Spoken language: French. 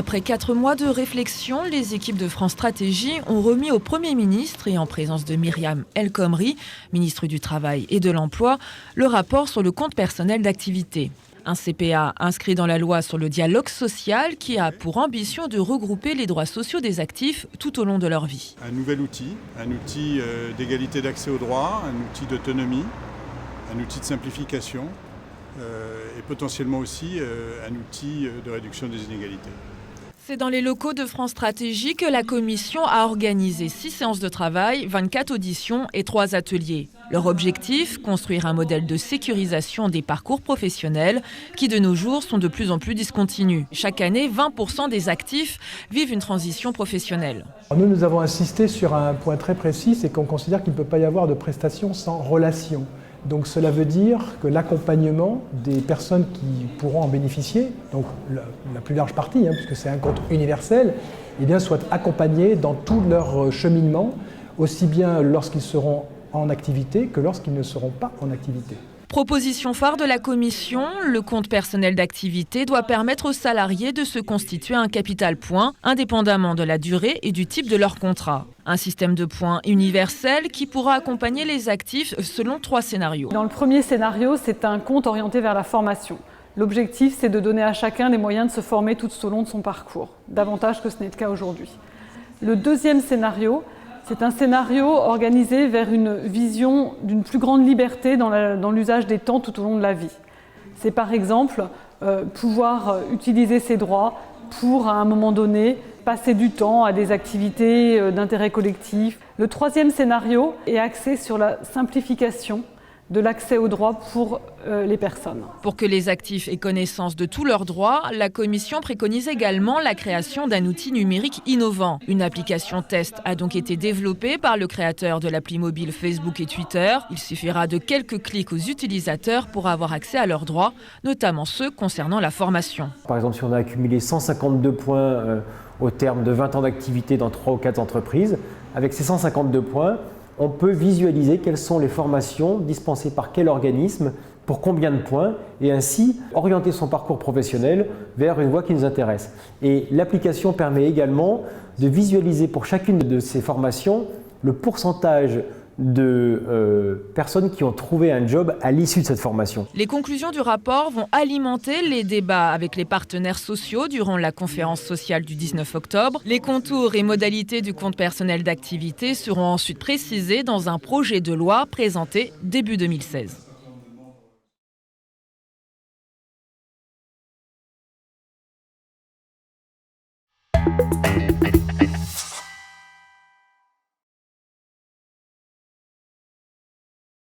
Après 4 mois de réflexion, les équipes de France Stratégie ont remis au Premier ministre et en présence de Myriam El Khomri, ministre du Travail et de l'Emploi, le rapport sur le compte personnel d'activité. Un CPA inscrit dans la loi sur le dialogue social qui a pour ambition de regrouper les droits sociaux des actifs tout au long de leur vie. Un nouvel outil, d'égalité d'accès aux droits, un outil d'autonomie, un outil de simplification et potentiellement aussi un outil de réduction des inégalités. C'est dans les locaux de France Stratégie que la commission a organisé 6 séances de travail, 24 auditions et 3 ateliers. Leur objectif, construire un modèle de sécurisation des parcours professionnels qui de nos jours sont de plus en plus discontinus. Chaque année, 20% des actifs vivent une transition professionnelle. Nous avons insisté sur un point très précis, c'est qu'on considère qu'il ne peut pas y avoir de prestations sans relation. Donc cela veut dire que l'accompagnement des personnes qui pourront en bénéficier, donc la plus large partie, puisque c'est un compte universel, soit accompagné dans tout leur cheminement, aussi bien lorsqu'ils seront en activité que lorsqu'ils ne seront pas en activité. Proposition phare de la commission, le compte personnel d'activité doit permettre aux salariés de se constituer un capital point, indépendamment de la durée et du type de leur contrat. Un système de points universel qui pourra accompagner les actifs selon 3 scénarios. Dans le premier scénario, c'est un compte orienté vers la formation. L'objectif, c'est de donner à chacun les moyens de se former tout au long de son parcours, davantage que ce n'est le cas aujourd'hui. Le deuxième scénario, c'est un scénario organisé vers une vision d'une plus grande liberté dans l'usage des temps tout au long de la vie. C'est par exemple pouvoir utiliser ses droits pour, à un moment donné, passer du temps à des activités d'intérêt collectif. Le troisième scénario est axé sur la simplification de l'accès aux droits pour les personnes. Pour que les actifs aient connaissance de tous leurs droits, la Commission préconise également la création d'un outil numérique innovant. Une application test a donc été développée par le créateur de l'appli mobile Facebook et Twitter. Il suffira de quelques clics aux utilisateurs pour avoir accès à leurs droits, notamment ceux concernant la formation. Par exemple, si on a accumulé 152 points au terme de 20 ans d'activité dans 3 ou 4 entreprises, avec ces 152 points, on peut visualiser quelles sont les formations dispensées par quel organisme, pour combien de points, et ainsi orienter son parcours professionnel vers une voie qui nous intéresse. Et l'application permet également de visualiser pour chacune de ces formations le pourcentage de personnes qui ont trouvé un job à l'issue de cette formation. Les conclusions du rapport vont alimenter les débats avec les partenaires sociaux durant la conférence sociale du 19 octobre. Les contours et modalités du compte personnel d'activité seront ensuite précisés dans un projet de loi présenté début 2016.